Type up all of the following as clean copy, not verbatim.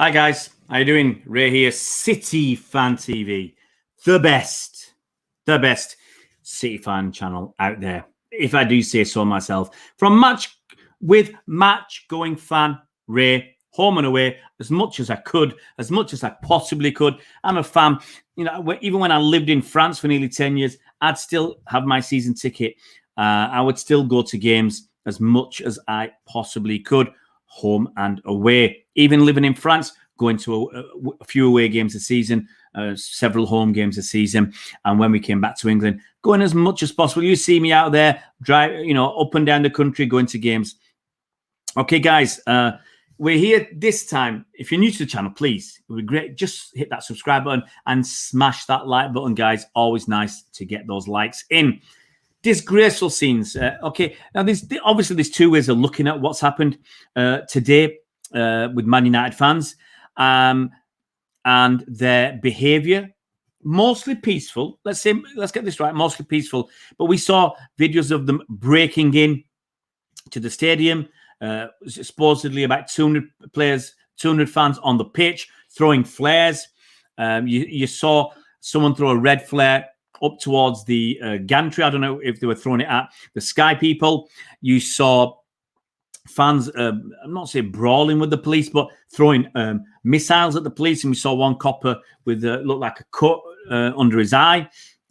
Hi guys, how you doing? Ray here, City Fan TV, the best City fan channel out there, if I do say so myself. From match going fan Ray, home and away, as much as I could, as much as I possibly could. I'm a fan. You know, even when I lived in France for nearly 10 years, I'd still have my season ticket. I would still go to games as much as I possibly could, home and away. Even living in France, going to a few away games a season, several home games a season. And when we came back to England, going as much as possible. You see me out there, up and down the country, going to games. Okay, guys, we're here this time. If you're new to the channel, please, it would be great. Just hit that subscribe button and smash that like button, guys. Always nice to get those likes in. Disgraceful scenes. Okay, now obviously there's two ways of looking at what's happened today with Man United fans and their behaviour. Mostly peaceful. Let's get this right. Mostly peaceful. But we saw videos of them breaking in to the stadium. Supposedly about 200 players, 200 fans on the pitch throwing flares. You saw someone throw a red flare up towards the gantry. I don't know if they were throwing it at the Sky people. You saw fans, I'm not saying brawling with the police, but throwing missiles at the police. And we saw one copper with looked like a cut under his eye.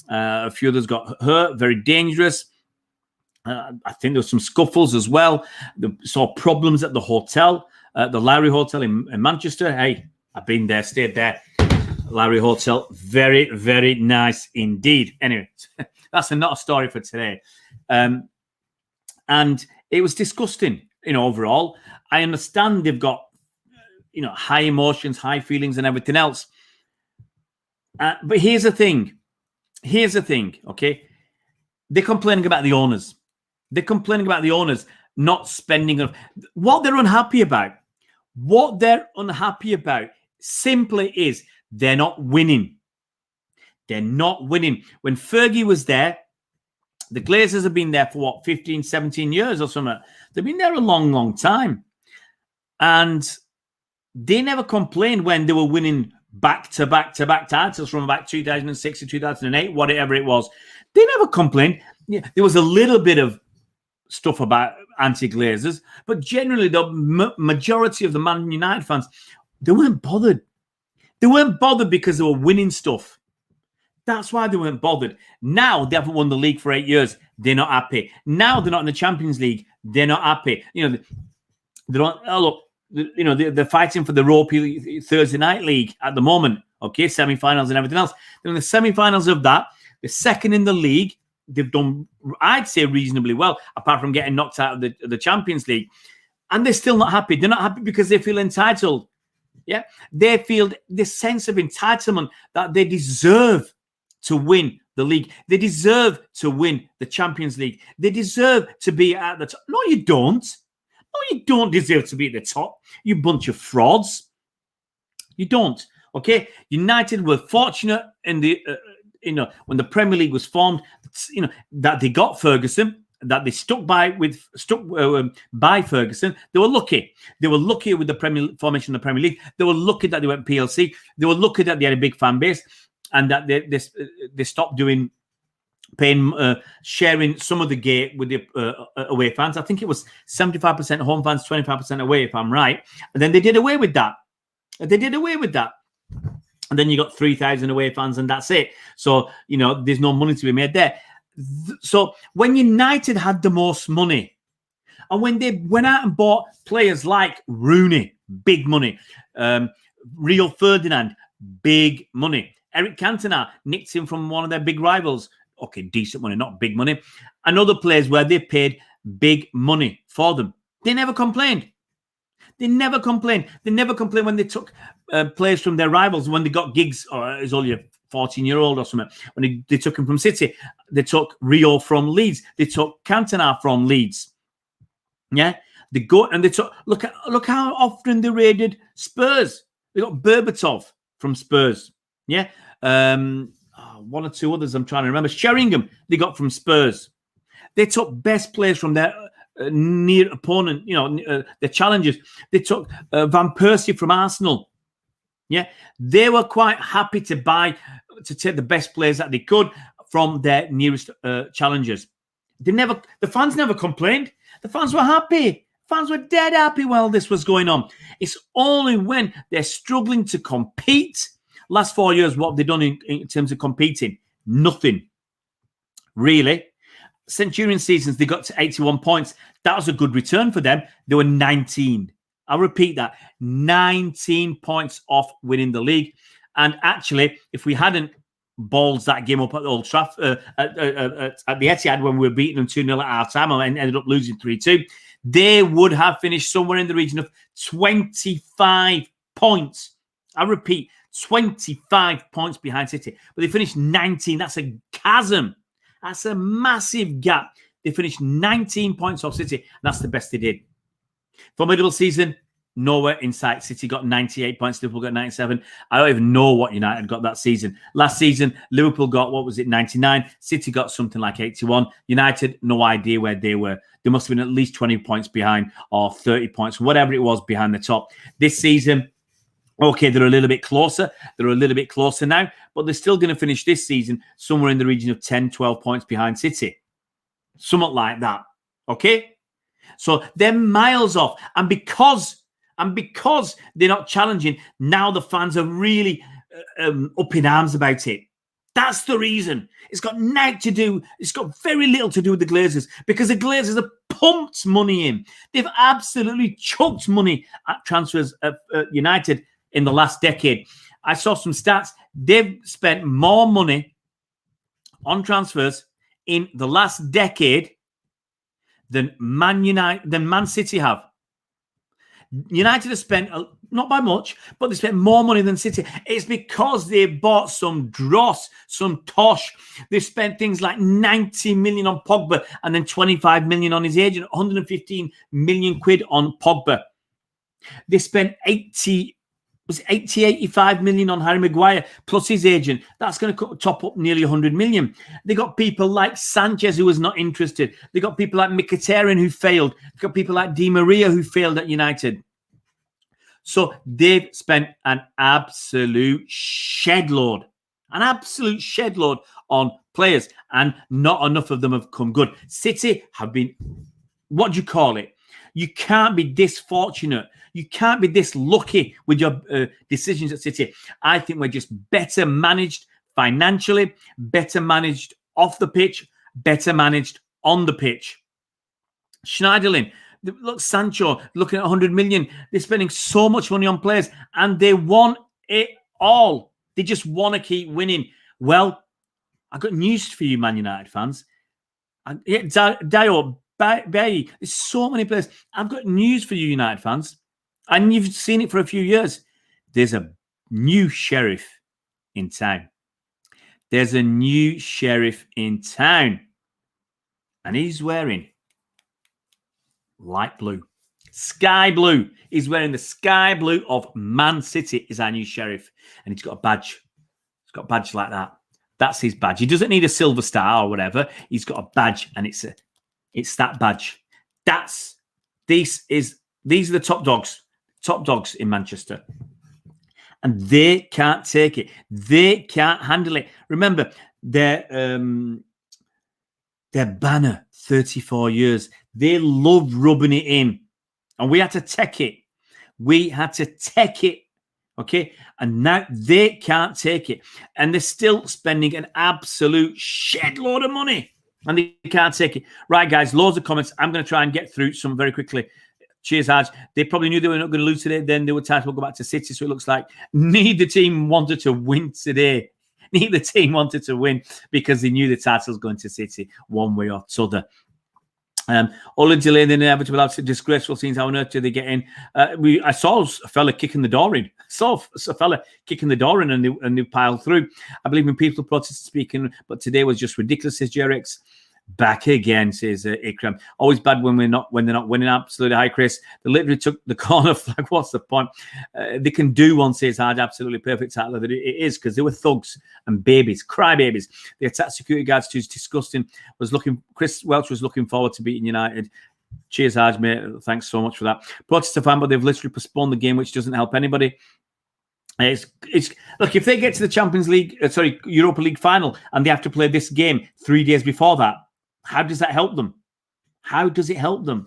A few others got hurt. Very dangerous. I think there was some scuffles as well. They saw problems at the hotel, the Lowry Hotel in Manchester. Hey, I've been there, stayed there. Lowry Hotel, very, very nice indeed. Anyway, that's not a story for today. And it was disgusting, overall. I understand they've got, high emotions, high feelings and everything else. But here's the thing. Okay? They're complaining about the owners. They're complaining about the owners not spending. What they're unhappy about simply is they're not winning. They're not winning. When Fergie was there, the Glazers have been there for 15, 17 years or something. They've been there a long, long time. And they never complained when they were winning back-to-back titles from about 2006 to 2008, whatever it was. They never complained. Yeah, there was a little bit of stuff about anti-Glazers, but generally the majority of the Man United fans, they weren't bothered. They weren't bothered because they were winning stuff. That's why they weren't bothered. Now they haven't won the league for 8 years. They're not happy. Now they're not in the Champions League. They're not happy. They don't. Oh look, they're fighting for the Europa Thursday Night League at the moment. Okay, semi-finals and everything else. They're in the semi-finals of that. They're second in the league. They've done, I'd say, reasonably well, apart from getting knocked out of the Champions League. And they're still not happy. They're not happy because they feel entitled. Yeah, they feel this sense of entitlement that they deserve to win the league. They deserve to win the Champions League. They deserve to be at the top. No, you don't. No, you don't deserve to be at the top. You bunch of frauds. You don't. Okay, United were fortunate in the when the Premier League was formed. That they got Ferguson. That they stuck by Ferguson. They were lucky. They were lucky with the formation of the Premier League. They were lucky that they went PLC. They were lucky that they had a big fan base and that they stopped sharing some of the gate with the away fans. I think it was 75% home fans, 25% away, if I'm right. And then they did away with that. And then you got 3,000 away fans, and that's it. So there's no money to be made there. So when United had the most money, and when they went out and bought players like Rooney, big money, Rio Ferdinand, big money, Eric Cantona nicked him from one of their big rivals. Okay, decent money, not big money. And other players where they paid big money for them. They never complained. They never complained. They never complained when they took players from their rivals, when they got gigs, or it's only a 14-year-old or something. When they took him from City, they took Rio from Leeds. They took Cantona from Leeds. Yeah, they go and they took. Look how often they raided Spurs. They got Berbatov from Spurs. Yeah, one or two others I'm trying to remember. Sheringham they got from Spurs. They took best players from their near opponent. The challengers. They took Van Persie from Arsenal. Yeah, they were quite happy to take the best players that they could from their nearest challengers. The fans never complained. The fans were happy. Fans were dead happy while this was going on. It's only when they're struggling to compete. Last 4 years, what have they done in terms of competing? Nothing. Really. Centurion seasons, they got to 81 points. That was a good return for them. They were 19. I'll repeat that. 19 points off winning the league. And actually, if we hadn't balls that game up at Old Trafford, at the Etihad when we were beating them 2-0 at our time and ended up losing 3-2, they would have finished somewhere in the region of 25 points. I repeat, 25 points behind City. But they finished 19. That's a chasm. That's a massive gap. They finished 19 points off City. And that's the best they did. Formidable season, nowhere in sight. City got 98 points. Liverpool got 97. I don't even know what United got that season. Last season, Liverpool got, 99? City got something like 81. United, no idea where they were. They must have been at least 20 points behind or 30 points, whatever it was behind the top. This season, okay, they're a little bit closer. They're a little bit closer now, but they're still going to finish this season somewhere in the region of 10, 12 points behind City. Something like that. Okay? So they're miles off. And because they're not challenging, now the fans are really up in arms about it. That's the reason. It's got very little to do with the Glazers, because the Glazers have pumped money in. They've absolutely chucked money at transfers at United in the last decade. I saw some stats. They've spent more money on transfers in the last decade than Man City have. United have spent, not by much, but they spent more money than City. It's because they bought some dross, some tosh. They spent things like 90 million on Pogba and then 25 million on his agent, 115 million quid on Pogba. They spent 85 million on Harry Maguire plus his agent. That's going to top up nearly 100 million. They got people like Sanchez who was not interested. They got people like Mkhitaryan who failed. They got people like Di Maria who failed at United. So they've spent an absolute shed load on players, and not enough of them have come good. City have been, what do you call it? You can't be this fortunate. You can't be this lucky with your decisions at City. I think we're just better managed financially, better managed off the pitch, better managed on the pitch. Schneiderlin, look, Sancho, looking at 100 million. They're spending so much money on players and they want it all. They just want to keep winning. Well, I've got news for you, Man United fans. Dio, Bay, there's so many players. I've got news for you, United fans. And you've seen it for a few years. There's a new sheriff in town. There's a new sheriff in town. And he's wearing light blue. Sky blue. He's wearing the sky blue of Man City is our new sheriff. And he's got a badge. He's got a badge like that. That's his badge. He doesn't need a silver star or whatever. He's got a badge and it's that badge. These are the top dogs in Manchester. And they can't take it. They can't handle it. Remember, their banner, 34 years. They love rubbing it in. And we had to take it. Okay? And now they can't take it. And they're still spending an absolute shed load of money. And they can't take it. Right, guys, loads of comments. I'm going to try and get through some very quickly. Cheers, Haj. They probably knew they were not going to lose today. Then they were tired to go back to City. So it looks like neither team wanted to win today. Neither team wanted to win because they knew the title was going to City one way or t'other. Only delaying the inevitable, absolutely disgraceful scenes. How on earth do they get in? I saw a fella kicking the door in. And they piled through. I believe in people protest speaking, but today was just ridiculous, says Jerex. Back again, says Ikram. Always bad when they're not winning. Absolutely high, Chris. They literally took the corner flag. What's the point? They can do one, says Hard. Absolutely perfect title. It is because they were thugs and babies, crybabies. They attacked security guards too. It's disgusting. Chris Welch was looking forward to beating United. Cheers, Haj, mate. Thanks so much for that. Protest fan, but they've literally postponed the game, which doesn't help anybody. It's look, if they get to the Champions League, Europa League final, and they have to play this game 3 days before that, how does that help them? How does it help them?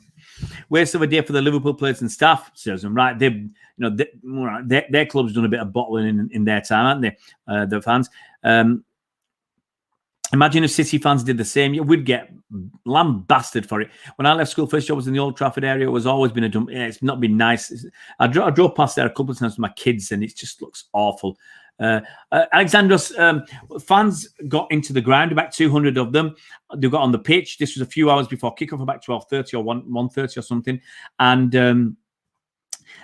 Waste of a day for the Liverpool players and staff, says them, right? Their club's done a bit of bottling in their time, haven't they? The fans. Imagine if City fans did the same. We'd get lambasted for it. When I left school, first job was in the Old Trafford area. It was always been a dump. It's not been nice. I drove past there a couple of times with my kids, and it just looks awful. Alexandros fans got into the ground, about 200 of them. They got on the pitch. This was a few hours before kickoff, about 12:30 or 1:30 or something. And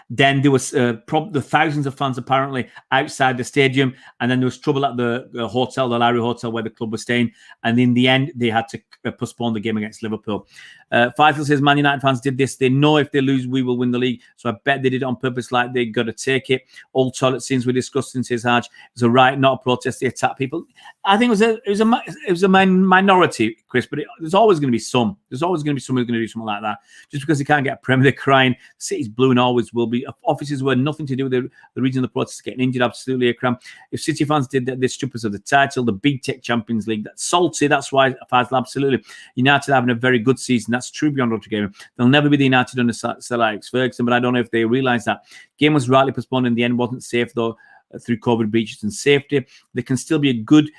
then there was the thousands of fans apparently outside the stadium, and then there was trouble at the hotel, the Lowry Hotel, where the club was staying. And in the end, they had to postpone the game against Liverpool. Faisal says, Man United fans did this. They know if they lose, we will win the league. So I bet they did it on purpose, like they got to take it. All toilet scenes we discussed in says Haj. It was a riot, not a protest. They attacked people. I think it was a minority, Chris, but there's always going to be some. There's always going to be someone who's going to do something like that. Just because they can't get a Premier, they're crying. The city's blue and always will be. Officers were nothing to do with the reason of the protest getting injured. Absolutely a cram. If City fans did that, they're strippers of the title, the Big Tech Champions League. That's salty. That's why Faisal, absolutely. United having a very good season. That's true beyond Roger Gaming. They'll never be the United under Sir Alex Ferguson, but I don't know if they realise that. Game was rightly postponed in the end. Wasn't safe though through COVID breaches and safety. They can still be a good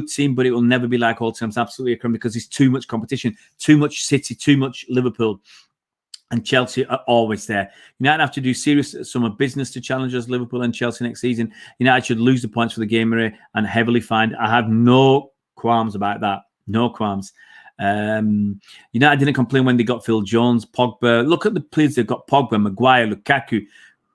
team, but it will never be like old times. Absolutely a crime, because there's too much competition, too much City, too much Liverpool. And Chelsea are always there. United have to do serious summer business to challenge us, Liverpool and Chelsea next season. United should lose the points for the game array and heavily fined. I have no qualms about that. No qualms. United didn't complain when they got Phil Jones, Pogba. Look at the players they've got: Pogba, Maguire, Lukaku.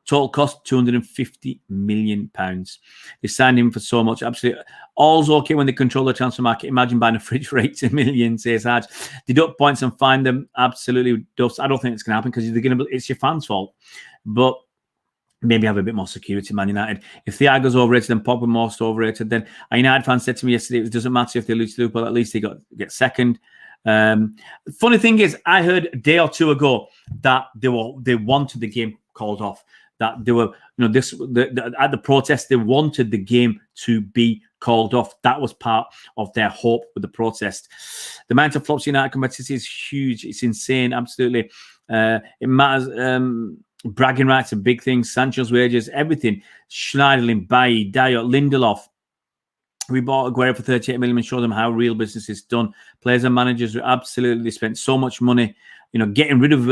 Total cost £250 million. They signed him for so much. Absolutely. All's okay when they control the transfer market. Imagine buying a fridge for 80 million, says Haj. Deduct points and find them. Absolutely. I don't think it's going to happen because it's your fans' fault. But maybe have a bit more security, Man United. If Thiago's overrated and Pogba most overrated, then a United fan said to me yesterday, it doesn't matter if they lose to Liverpool, at least they get second. Funny thing is, I heard a day or two ago that they wanted the game called off. That they were, at the protest, they wanted the game to be called off. That was part of their hope with the protest. The amount of flops United competitors is huge. It's insane, absolutely. It matters. Bragging rights are big things. Sancho's wages, everything. Schneiderlin, Bailly, Diot, Lindelof. We bought Aguero for 38 million and showed them how real business is done. Players and managers absolutely spent so much money. Getting rid of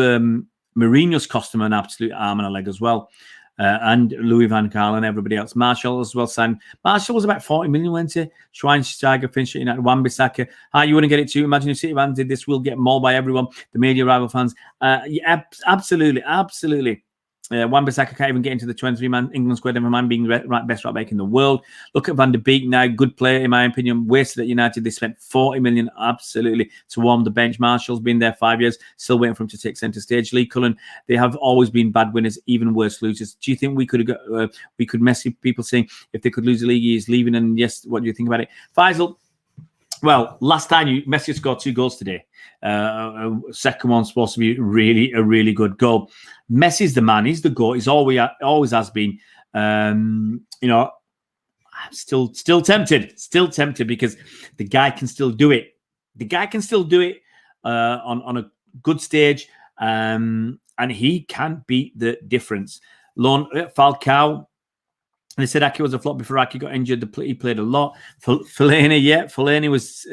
Mourinho's cost them an absolute arm and a leg as well. And Louis van Gaal and everybody else. Marshall as well signed. Marshall was about 40 million, went to Schweinsteiger, finished at United, Wan-Bissaka. You wouldn't get it too. Imagine if City fans did this. We'll get mauled by everyone. The media rival fans. Yeah, absolutely. Wan-Bissaka can't even get into the 23-man England squad, never mind being best right back in the world. Look at Van der Beek now, good player in my opinion. Wasted at United. They spent 40 million absolutely to warm the bench. Marshall's been there 5 years, still waiting for him to take centre stage. Lee Cullen, they have always been bad winners, even worse losers. Do you think we could Messi, people saying if they could lose the league, he's leaving? And yes, what do you think about it, Faisal? Well, last time Messi scored 2 goals today. Second one's supposed to be a really good goal. Messi's the man. He's the GOAT. He's always has been. I'm still tempted. Still tempted because the guy can still do it. The guy can still do it on a good stage, and he can beat the difference. Falcao. They said Ake was a flop before Ake got injured. He played a lot. Fellaini was...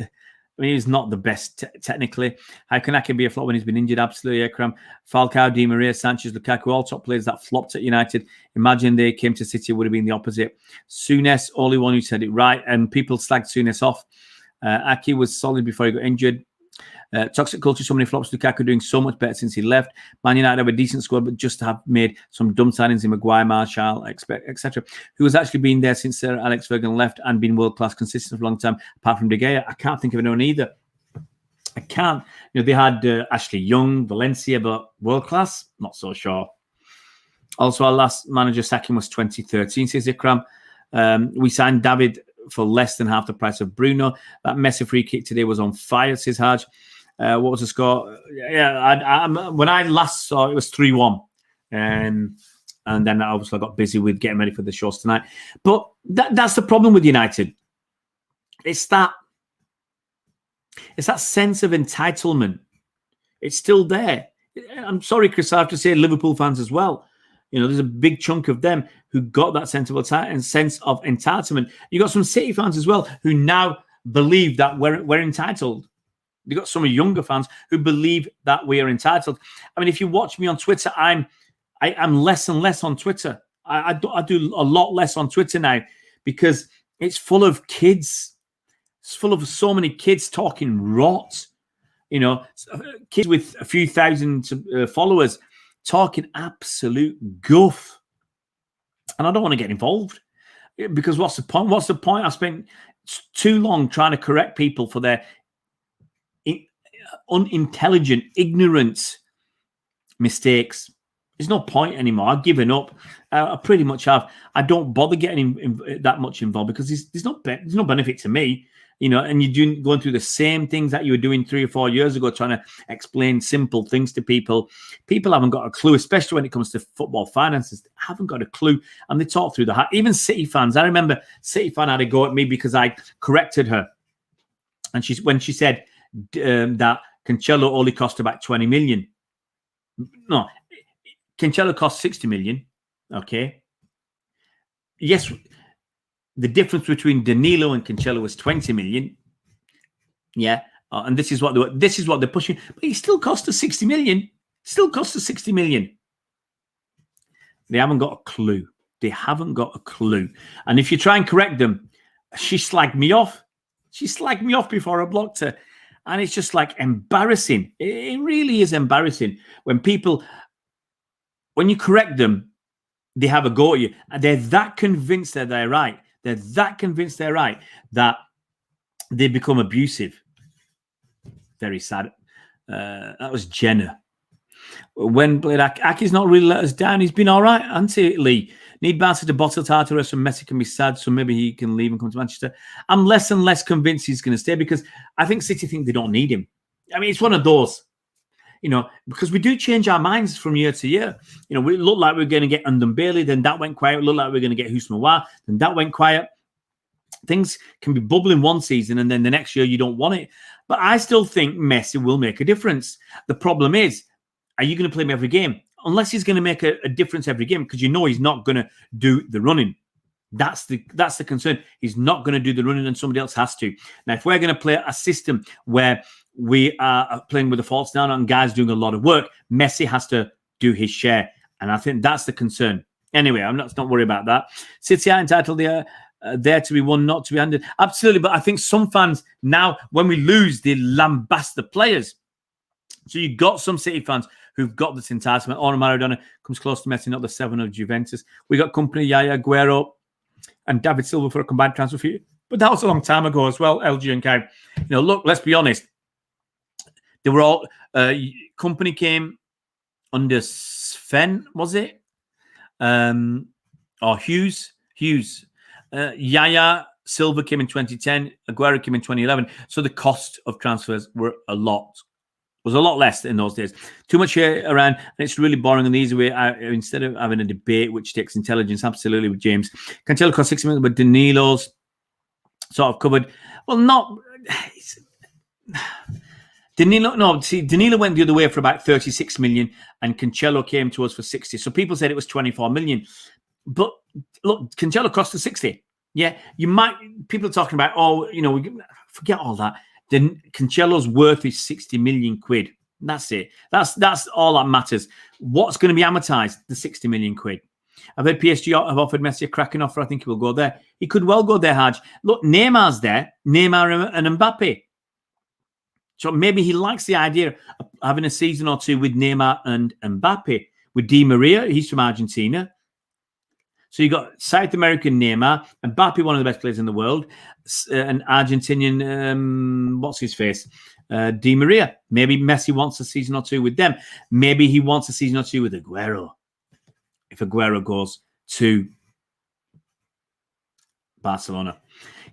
he's not the best technically. How can Ake be a flop when he's been injured? Absolutely, Akram. Falcao, Di Maria, Sanchez, Lukaku, all top players that flopped at United. Imagine they came to City, would have been the opposite. Souness, only one who said it right. And people slagged Souness off. Ake was solid before he got injured. Toxic culture, so many flops. Lukaku doing so much better since he left. Man United have a decent squad, but just have made some dumb signings in Maguire, Martial, etc. Who has actually been there since Sir Alex Ferguson left and been world-class consistent for a long time, apart from De Gea. I can't think of anyone either. I can't. They had Ashley Young, Valencia, but world-class? Not so sure. Also, our last manager sacking was 2013, says Ikram. We signed David for less than half the price of Bruno. That Messi free kick today was on fire, says Haj. What was the score? Yeah, when I last saw it was 3-1. And then obviously I got busy with getting ready for the shows tonight. But that's the problem with United. It's that sense of entitlement. It's still there. I'm sorry, Chris, I have to say Liverpool fans as well. You know, there's a big chunk of them who got that sense of entitlement. You got some City fans as well who now believe that we're entitled. You got some younger fans who believe that we are entitled. I mean, if you watch me on Twitter, I'm less and less on Twitter. I do a lot less on Twitter now because it's full of kids. It's full of so many kids talking rot. You know, kids with a few thousand followers talking absolute guff. And I don't want to get involved because what's the point? What's the point? I spent too long trying to correct people for their unintelligent, ignorant mistakes. There's no point anymore. I've given up. I pretty much have. I don't bother getting that much involved because there's no benefit to me. You know, and you're going through the same things that you were doing 3 or 4 years ago, trying to explain simple things to people. People haven't got a clue, especially when it comes to football finances. They haven't got a clue, and they talk through the hat. Even City fans. I remember City fan had a go at me because I corrected her, and when she said that Cancelo only cost about 20 million. No, Cancelo cost 60 million. Okay. Yes. The difference between Danilo and Cancelo was 20 million. Yeah. And this is what they're pushing. But he still cost us 60 million. Still cost us 60 million. They haven't got a clue. They haven't got a clue. And if you try and correct them, she slagged me off. She slagged me off before I blocked her. And it's just like embarrassing. It really is embarrassing when you correct them, they have a go at you. And they're that convinced that they're right. They're that convinced they're right that they become abusive. Very sad. That was Jenna. When played Aki's not really let us down. He's been all right, hasn't he, Lee? Need Barca to bottle Tartarus from Messi can be sad, so maybe he can leave and come to Manchester. I'm less and less convinced he's going to stay because I think City think they don't need him. I mean, it's one of those. You know, because we do change our minds from year to year. You know, we look like we're going to get Undon Bailey, then that went quiet. We look like we're going to get Husmawa, then that went quiet. Things can be bubbling one season and then the next year you don't want it. But I still think Messi will make a difference. The problem is, are you going to play him every game? Unless he's going to make a difference every game, because you know he's not going to do the running. That's the concern. He's not going to do the running and somebody else has to. Now, if we're going to play a system where we are playing with the false down and guys doing a lot of work, Messi has to do his share. And I think that's the concern. Anyway, I'm not worried about that. City are entitled there to be won, not to be handed. Absolutely. But I think some fans now, when we lose, they lambast the players. So you've got some City fans who've got this entitlement. Or Maradona comes close to Messi, not the 7 of Juventus. We got company Yaya, Aguero, and David Silva for a combined transfer fee. But that was a long time ago as well, LG and Kai. You know, look, let's be honest. They were all company came under Sven, was it? Or Hughes. Yaya Silva came in 2010. Aguero came in 2011. So the cost of transfers was a lot less in those days. Too much here around, and it's really boring and the easy way out. Instead of having a debate which takes intelligence, absolutely, with James. Cancelo cost 6 million, but Danilo's sort of covered. Well, not Danilo. No, see, Danilo went the other way for about 36 million, and Cancelo came to us for 60. So people said it was 24 million. But look, Cancelo cost us 60. Yeah, people are talking about, we forget all that. Then Cancelo's worth is 60 million quid. That's it. That's all that matters. What's going to be amortized? The 60 million quid. I've heard PSG have offered Messi a cracking offer. I think he will go there. He could well go there, Haj. Look, Neymar's there. Neymar and Mbappe. So maybe he likes the idea of having a season or two with Neymar and Mbappe. With Di Maria, he's from Argentina. So you got South American Neymar, Mbappe, one of the best players in the world, an Argentinian, what's his face? Di Maria. Maybe Messi wants a season or two with them. Maybe he wants a season or two with Aguero. If Aguero goes to Barcelona.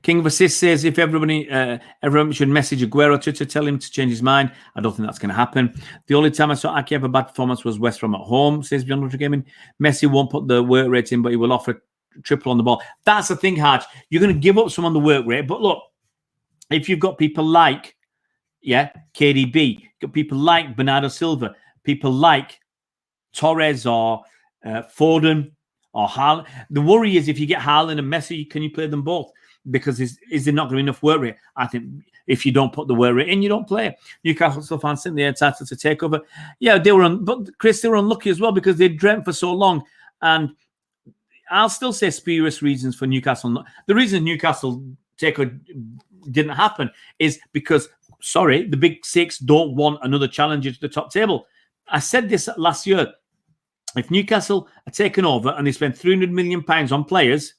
King of Assists says if everyone should message Aguero Twitter, tell him to change his mind. I don't think that's going to happen. The only time I saw Ake have a bad performance was West Brom at home, says Beyond Ultra Gaming. Messi won't put the work rate in, but he will offer triple on the ball. That's the thing, Harge. You're going to give up some on the work rate, but look, if you've got people like, KDB, you've got people like Bernardo Silva, people like Torres or Foden or Haaland. The worry is if you get Haaland and Messi, can you play them both? Because is there not going to be enough work rate? I think if you don't put the work rate in, you don't play. Newcastle fans think they're entitled to take over. Yeah, they were but Chris, they were unlucky as well because they dreamt for so long. And I'll still say spurious reasons for Newcastle. The reason Newcastle takeover didn't happen is because, the Big Six don't want another challenger to the top table. I said this last year. If Newcastle are taken over and they spend £300 million on players,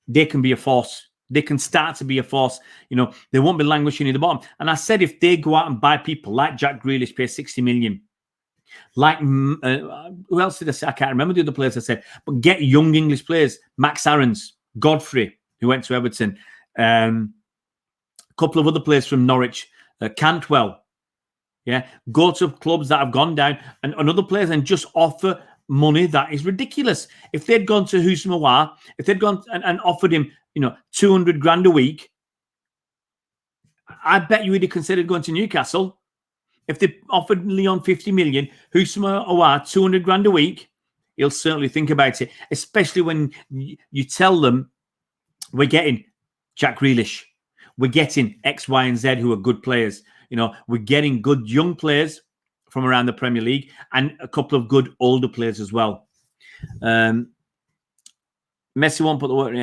they can be a force. They can start to be a force. They won't be languishing in the bottom. And I said if they go out and buy people like Jack Grealish, pay £60 million, like who else did I say? I can't remember the other players I said. But get young English players. Max Aarons, Godfrey, who went to Everton. A couple of other players from Norwich. Cantwell. Yeah. Go to clubs that have gone down and other players and just offer money that is ridiculous. If they'd gone to Husmawa, if they'd gone and offered him, 200 grand a week, I bet you he'd have considered going to Newcastle. If they offered Leon 50 million, Husmawa 200 grand a week, he'll certainly think about it, especially when you tell them we're getting Jack Grealish, we're getting X, Y, and Z who are good players. We're getting good young players from around the Premier League and a couple of good older players as well. Messi won't put the work.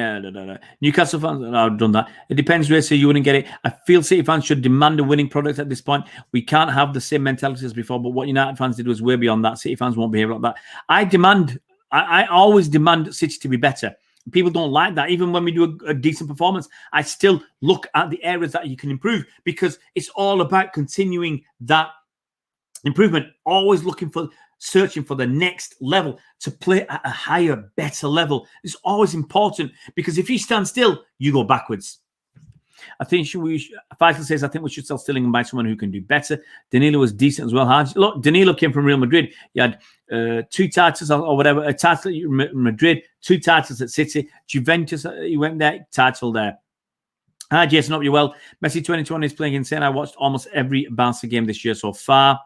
Newcastle fans, I've done that. It depends, Ray, so you wouldn't get it. I feel City fans should demand a winning product at this point. We can't have the same mentality as before, but what United fans did was way beyond that. City fans won't behave like that. I always demand City to be better. People don't like that. Even when we do a decent performance, I still look at the areas that you can improve because it's all about continuing that improvement, always searching for the next level to play at a higher, better level. It's always important because if you stand still, you go backwards. I think Faisal says, I think we should sell Sterling and buy someone who can do better. Danilo was decent as well. Look, Danilo came from Real Madrid. He had 2 titles or whatever, a title at Madrid, 2 titles at City. Juventus, he went there, title there. Hi, Jason, hope you're well. Messi 2020 is playing insane. I watched almost every Barca game this year so far.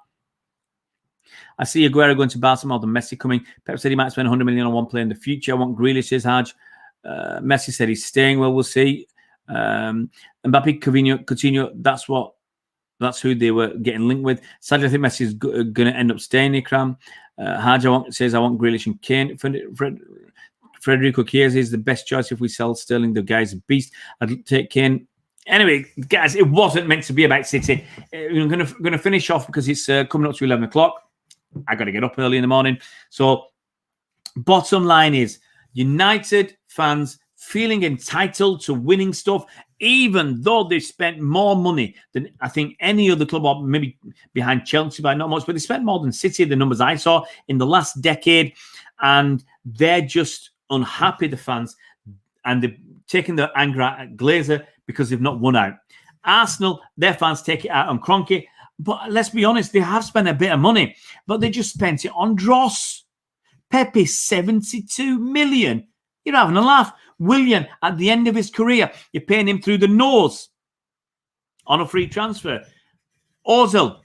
I see Aguero going to Barca more than Messi coming. Pep said he might spend 100 million on one player in the future. I want Grealish, says Haj. Messi said he's staying. Well, we'll see. Mbappe, Coutinho, that's who they were getting linked with. Sadly, I think Messi is going to end up staying, Ikram. Haj says, I want Grealish and Kane. Federico Chiesa is the best choice if we sell Sterling. The guy's a beast. I'd take Kane. Anyway, guys, it wasn't meant to be about City. I'm going to finish off because it's coming up to 11 o'clock. I got to get up early in the morning. So, bottom line is, United fans feeling entitled to winning stuff, even though they've spent more money than I think any other club, or maybe behind Chelsea by not much, but they spent more than City, the numbers I saw in the last decade, and they're just unhappy, the fans, and they're taking their anger out at Glazer because they've not won out. Arsenal, their fans take it out on Kroenke, but let's be honest, they have spent a bit of money, but they just spent it on Dross. Pepe, 72 million. You're having a laugh. Willian, at the end of his career, you're paying him through the nose on a free transfer. Ozil,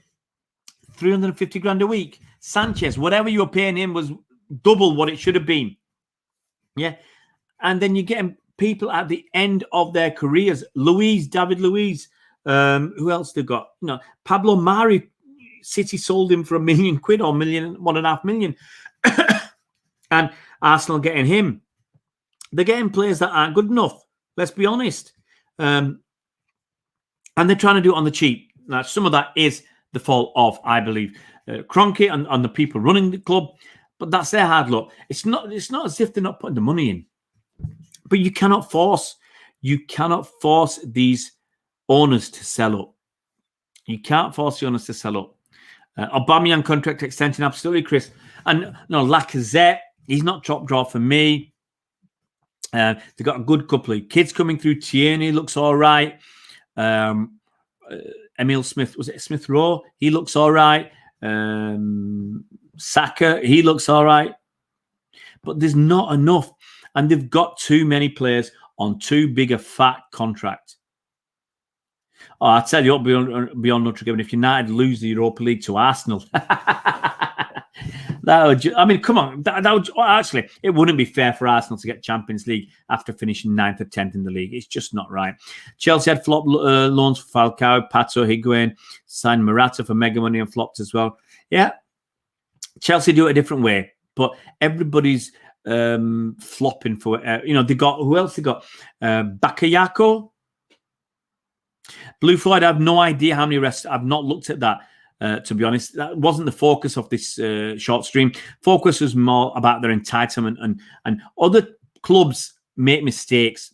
350 grand a week. Sanchez, whatever you were paying him was double what it should have been. Yeah. And then you're getting people at the end of their careers. David Luiz. Who else they got? Pablo Mari, City sold him for £1 million or £1.5 million. And Arsenal getting him. They're getting players that aren't good enough. Let's be honest. And they're trying to do it on the cheap. Now, some of that is the fault of, I believe, Kroenke and the people running the club. But that's their hard luck. It's not as if they're not putting the money in. But you cannot force these owners to sell up. You can't force the owners to sell up. Aubameyang contract extension, absolutely, Chris. And Lacazette, he's not top draw for me. They've got a good couple of kids coming through. Tierney looks all right. Emil Smith, was it Smith Rowe? He looks all right. Saka, he looks all right. But there's not enough. And they've got too many players on too big a fat contract. Oh, I tell you what, beyond Notre Dame, if United lose the Europa League to Arsenal, that would, I mean, come on. That would, actually, it wouldn't be fair for Arsenal to get Champions League after finishing 9th or 10th in the league. It's just not right. Chelsea had flop loans for Falcao, Pato, Higuain, signed Morata for mega money and flopped as well. Yeah, Chelsea do it a different way, but everybody's flopping for, they got, who else they got? Bakayoko. Blue Floyd, I have no idea how many rests. I've not looked at that. To be honest, that wasn't the focus of this short stream. Focus was more about their entitlement, and other clubs make mistakes,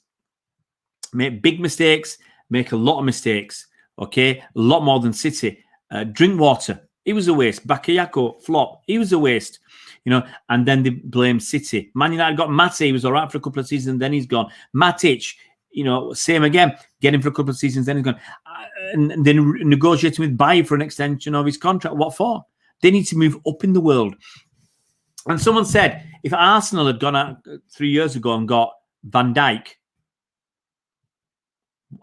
make big mistakes, make a lot of mistakes. Okay, a lot more than City. Drinkwater, he was a waste. Bakayoko, flop, he was a waste. And then they blame City. Man United got Mate, he was all right for a couple of seasons, then he's gone. Matic, same again. Get him for a couple of seasons, then he's gone. And then negotiating with Bayer for an extension of his contract. What for? They need to move up in the world. And someone said, if Arsenal had gone out 3 years ago and got Van Dijk,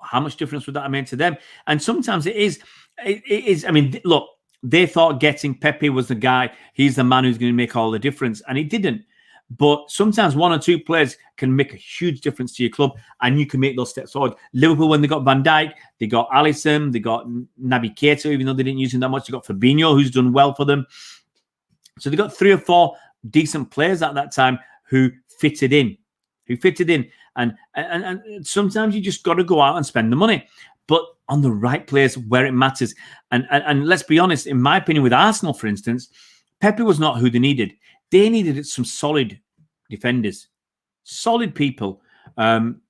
how much difference would that have made to them? And sometimes it is. I mean, look, they thought getting Pepe was the guy. He's the man who's going to make all the difference. And he didn't. But sometimes one or two players can make a huge difference to your club, and you can make those steps forward. Liverpool, when they got Van Dijk, they got Alisson, they got Naby Keita, even though they didn't use him that much. They got Fabinho, who's done well for them. So they got 3 or 4 decent players at that time who fitted in. And sometimes you just got to go out and spend the money, but on the right players where it matters. And let's be honest, in my opinion, with Arsenal, for instance, Pepe was not who they needed. They needed some solid defenders, solid people. And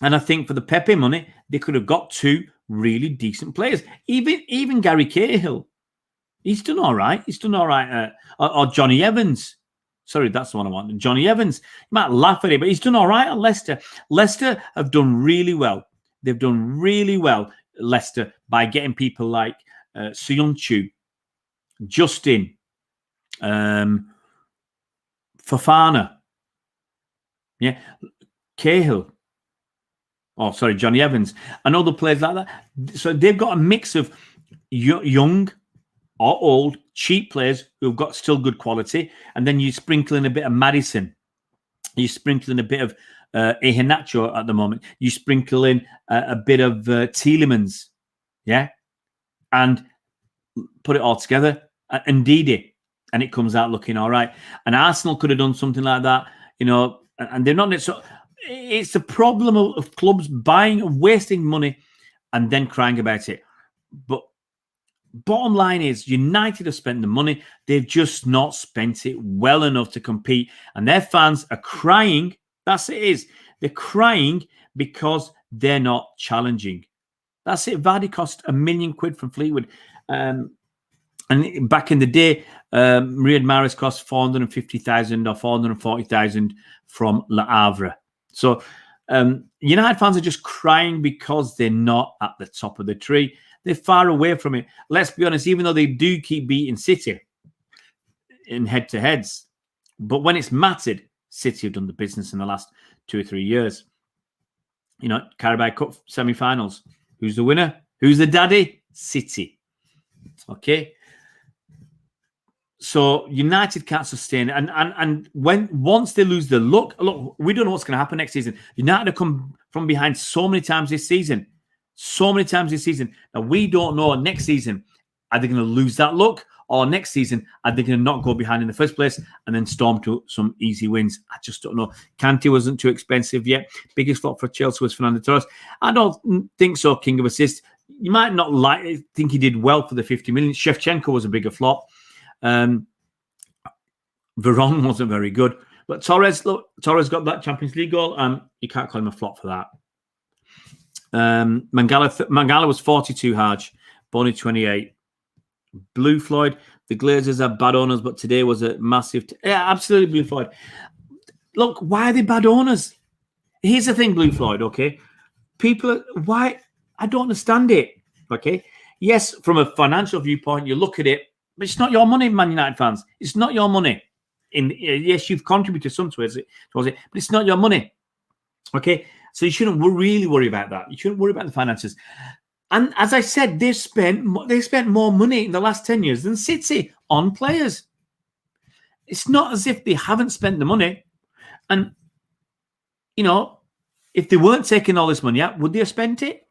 I think for the Pepe money, they could have got 2 really decent players. Even Gary Cahill, he's done all right. Or Johnny Evans. Sorry, that's the one I want. Johnny Evans. You might laugh at it, but he's done all right at Leicester. Leicester have done really well. They've done really well, Leicester, by getting people like Suyuncu, Justin, Fofana, Cahill. Oh, sorry, Johnny Evans, and other players like that. So they've got a mix of young or old, cheap players who've got still good quality, and then you sprinkle in a bit of Maddison, you sprinkle in a bit of Iheanacho at the moment, you sprinkle in a bit of Tielemans, and put it all together, and Ndidi. And it comes out looking all right. And Arsenal could have done something like that, and they're not. So it's the problem of clubs buying and wasting money and then crying about it. But bottom line is United have spent the money. They've just not spent it well enough to compete. And their fans are crying. That's it is. They're crying because they're not challenging. That's it. Vardy cost £1 million from Fleetwood. And back in the day, Riyad Mahrez cost 450,000 or 440,000 from Le Havre. So United fans are just crying because they're not at the top of the tree. They're far away from it. Let's be honest, even though they do keep beating City in head-to-heads, but when it's mattered, City have done the business in the last 2 or 3 years. Carabao Cup semi-finals. Who's the winner? Who's the daddy? City. Okay. So United can't sustain it. And once they lose the look, we don't know what's going to happen next season. United have come from behind so many times this season. Now, we don't know next season, are they going to lose that look? Or next season, are they going to not go behind in the first place and then storm to some easy wins? I just don't know. Kante wasn't too expensive yet. Biggest flop for Chelsea was Fernando Torres. I don't think so, king of assists. You might not think he did well for the 50 million. Shevchenko was a bigger flop. Veron wasn't very good. But Torres got that Champions League goal. You can't call him a flop for that. Mangala was 42 Haj, Bonnie 28. Blue Floyd, the Glazers are bad owners, but today was a massive... yeah, absolutely, Blue Floyd. Look, why are they bad owners? Here's the thing, Blue Floyd, okay? People, why? I don't understand it, okay? Yes, from a financial viewpoint, you look at it, but it's not your money, Man United fans. It's not your money. Yes, you've contributed some towards it, but it's not your money, okay? So you shouldn't really worry about that. You shouldn't worry about the finances. And as I said, they've spent more money in the last 10 years than City on players. It's not as if they haven't spent the money. And, you know, if they weren't taking all this money out, would they have spent it?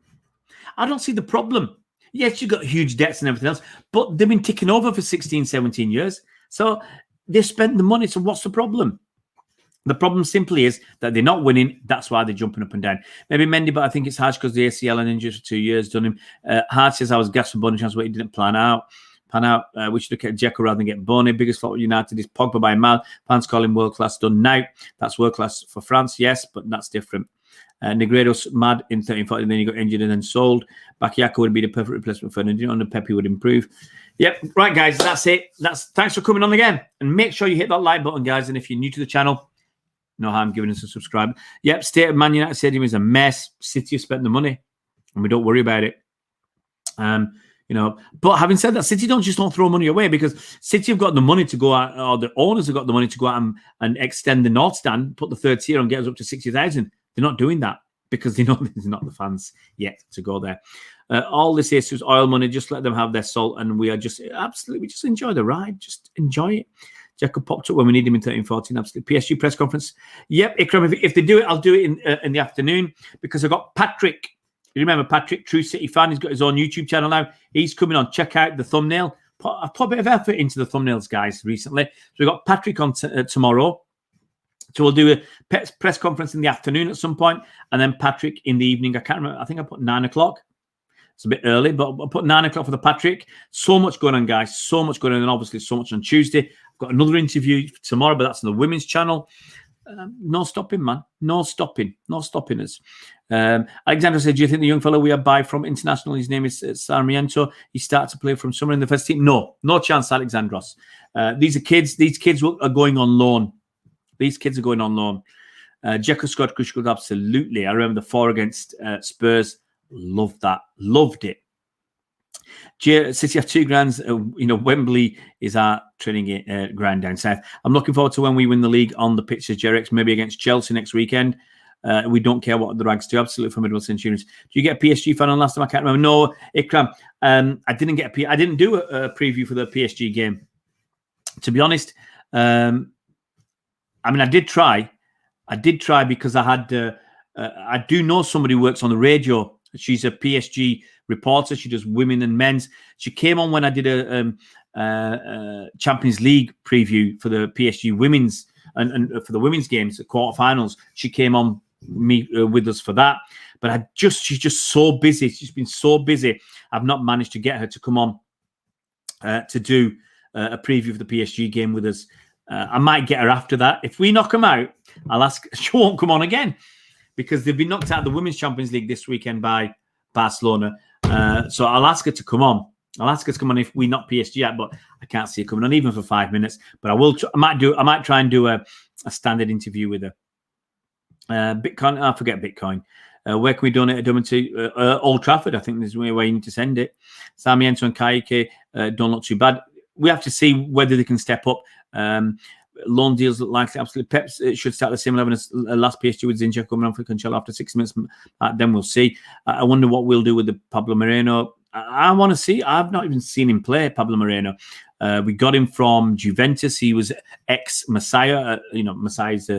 I don't see the problem. Yes, you've got huge debts and everything else, but they've been ticking over for 16, 17 years. So they've spent the money. So what's the problem? The problem simply is that they're not winning. That's why they're jumping up and down. Maybe Mendy, but I think it's harsh because the ACL and injuries for 2 years done him. Hart says I was gassed for bonus chance, but he didn't pan out. We should look at Dzeko rather than get Boney. Biggest fault with United is Pogba by a mile. Fans call him world class. Done now. That's world class for France, yes, but that's different. Negredo's mad in 13-40, and then he got injured and then sold. Bakayoko would be the perfect replacement for Fernandinho, and Pepe would improve. Yep, right, guys, that's it. Thanks for coming on again, and make sure you hit that like button, guys. And if you're new to the channel, no harm giving us a subscribe. Yep, state of Man United Stadium is a mess. City have spent the money, and we don't worry about it. But having said that, City don't throw money away, because City have got the money to go out, or the owners have got the money to go out and extend the North Stand, put the third tier and get us up to 60,000. They're not doing that because they know there's not the fans yet to go there. All this is oil money. Just let them have their salt, and we just enjoy the ride. Just enjoy it. Jacob popped up when we need him in 13-14. Absolutely. PSG press conference. Yep, Ikram, if they do it, I'll do it in the afternoon, because I've got Patrick. You remember Patrick, True City fan? He's got his own YouTube channel now. He's coming on. Check out the thumbnail. I've put a bit of effort into the thumbnails, guys, recently. So we've got Patrick on tomorrow. So we'll do a press conference in the afternoon at some point, and then Patrick in the evening. I can't remember. I think I put 9 o'clock. It's a bit early, but I'll put 9 o'clock for the Patrick. So much going on, guys. So much going on, and obviously so much on Tuesday. I've got another interview tomorrow, but that's on the women's channel. No stopping, man. No stopping. No stopping us. Alexander said, do you think the young fellow we have by from international, his name is Sarmiento, he started to play from somewhere in the first team? No chance, Alexandros. These are kids. These kids are going on loan. These kids are going on loan. Dzeko scored crucial goal, absolutely. I remember the 4 against Spurs. Loved that. Loved it. City have 2 grands. Wembley is our training ground down south. I'm looking forward to when we win the league on the pitch as Jerex, maybe against Chelsea next weekend. We don't care what the Rags do. Absolutely formidable Centurions. Do you get a PSG fan on last time? I can't remember. No, Ikram. I didn't do a preview for the PSG game. To be honest, I did try. Because I had. I do know somebody who works on the radio. She's a PSG reporter. She does women and men's. She came on when I did a Champions League preview for the PSG women's and for the women's games, the quarterfinals. She came on with us for that. But she's just so busy. She's been so busy. I've not managed to get her to come on to do a preview of the PSG game with us. I might get her after that. If we knock them out, I'll ask. She won't come on again, because they've been knocked out of the Women's Champions League this weekend by Barcelona. So I'll ask her to come on. I'll ask her to come on if we knock PSG out, but I can't see her coming on even for 5 minutes. But I will. I might try and do a standard interview with her. Bitcoin. I forget Bitcoin. Where can we donate a to? Old Trafford. I think there's a way you need to send it. Sarmiento and Kaike don't look too bad. We have to see whether they can step up. Loan deals look likely. Absolutely. Pep should start the same level as last PSG with Zincha coming on for Cancelo after 6 minutes. Then we'll see. I wonder what we'll do with the Pablo Moreno. I want to see. I've not even seen him play, Pablo Moreno. We got him from Juventus. He was ex-Messiah. Messiah's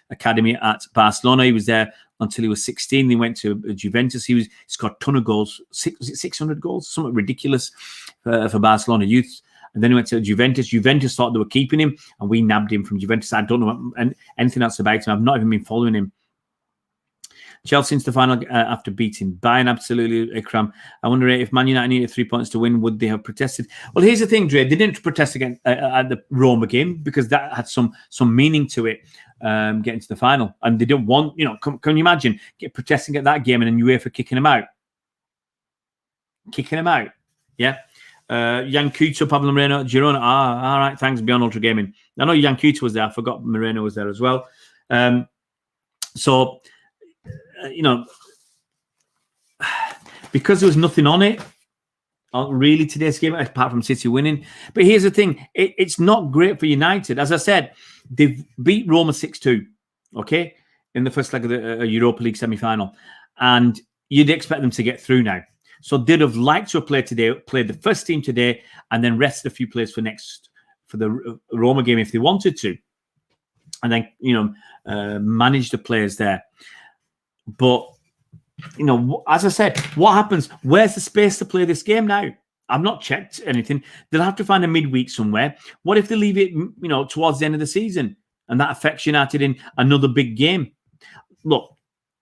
academy at Barcelona. He was there until he was 16. He went to Juventus. He scored a ton of goals. 600 goals, something ridiculous for Barcelona youth. And then he went to Juventus. Juventus thought they were keeping him, and we nabbed him from Juventus. I don't know anything else about him. I've not even been following him. Chelsea into the final after beating Bayern. Absolutely, Ikram. I wonder if Man United needed 3 points to win, would they have protested? Well, here's the thing, Dre. They didn't protest against at the Roma game, because that had some meaning to it, getting to the final. And they didn't want, can you imagine protesting at that game and then UEFA kicking them out? Yeah. Yankuto, Pablo Moreno, Girona. All right. Thanks, Beyond Ultra Gaming. I know Yankuto was there. I forgot Moreno was there as well. So because there was nothing on it, really, today's game, apart from City winning. But here's the thing. It's not great for United. As I said, they've beat Roma 6-2, okay, in the first leg of the Europa League semi-final. And you'd expect them to get through now. So they'd have liked to have played the first team today, and then rested a few players for the Roma game if they wanted to. And then, manage the players there. But, as I said, what happens? Where's the space to play this game now? I've not checked anything. They'll have to find a midweek somewhere. What if they leave it, towards the end of the season, and that affects United in another big game? Look,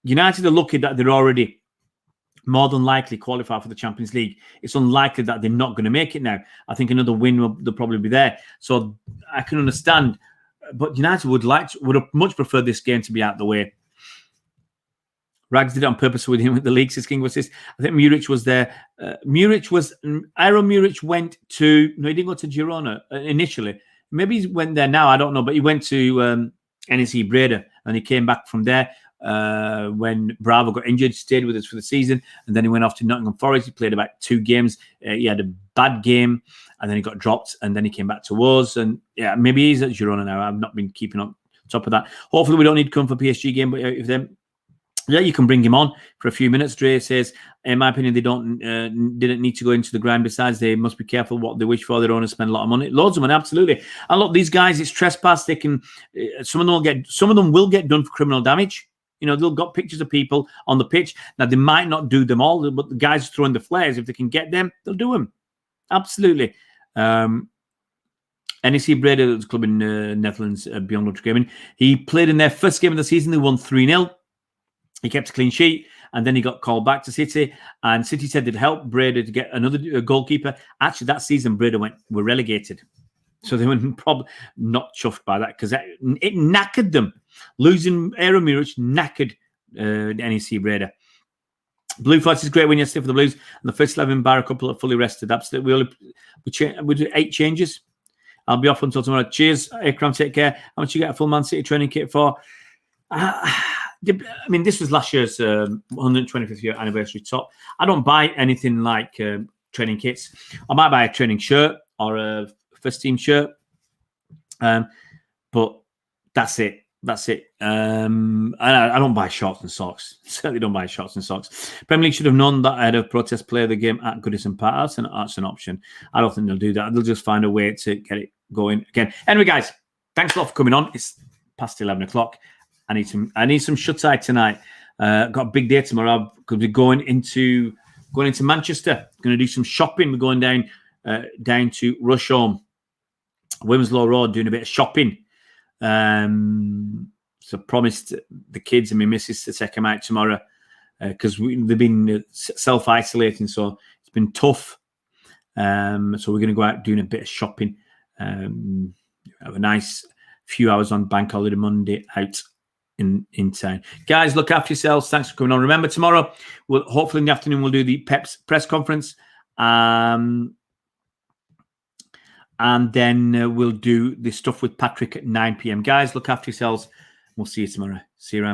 United are lucky that they're already more than likely qualified for the Champions League. It's unlikely that they're not going to make it now. I think another win they'll probably be there. So I can understand. But United would have much preferred this game to be out of the way. Rags did it on purpose with him with the league, says King was this. I think Muric was there. Muric went to, no, he didn't go to Girona initially. Maybe he went there now, I don't know, but he went to NEC Breda, and he came back from there when Bravo got injured, stayed with us for the season, and then he went off to Nottingham Forest. He played about 2 games. He had a bad game, and then he got dropped, and then he came back to us. And yeah, maybe he's at Girona now. I've not been keeping on top of that. Hopefully we don't need to come for PSG game, but if them, yeah, you can bring him on for a few minutes. Dre says, in my opinion, they didn't need to go into the ground. Besides, they must be careful what they wish for. They don't want to spend a lot of money, loads of money, absolutely. And look, these guys, it's trespass. They can, some of them will get done for criminal damage. They've got pictures of people on the pitch. Now, they might not do them all, but the guys throwing the flares, if they can get them, they'll do them. Absolutely. NEC Breda, the club in Netherlands, beyond Lodge Gaming. He played in their first game of the season. They won 3-0. He kept a clean sheet, and then he got called back to City. And City said they'd help Breda to get another goalkeeper. Actually, that season, Breda were relegated. So they were probably not chuffed by that, because it knackered them. Losing Aero Muric knackered NEC Breda. Blue Force is great when you're stiff for the Blues. And the first 11 bar a couple are fully rested. Absolutely. We do 8 changes. I'll be off until tomorrow. Cheers, Akram. Take care. How much you get a full Man City training kit for? This was last year's 125th year anniversary top. I don't buy anything like training kits. I might buy a training shirt or a first team shirt, but that's it. I don't buy shorts and socks. Certainly don't buy shorts and socks. Premier League should have known that ahead of protest play the game at Goodison Park. That's an option. I don't think they'll do that. They'll just find a way to get it going again. Anyway, guys, thanks a lot for coming on. It's past 11 o'clock. I need some shut-eye tonight. Got a big day tomorrow. I'm going to be going into Manchester. Going to do some shopping. We're going down to Rusholme, Wilmslow Road, doing a bit of shopping. So promised the kids and my missus to take them out tomorrow because they've been self-isolating, so it's been tough. So we're going to go out doing a bit of shopping. Have a nice few hours on Bank Holiday Monday out in town. Guys, look after yourselves. Thanks for coming on. Remember, tomorrow, hopefully in the afternoon, we'll do the Pep's press conference. And then we'll do the stuff with Patrick at 9 p.m. Guys, look after yourselves. We'll see you tomorrow. See you around.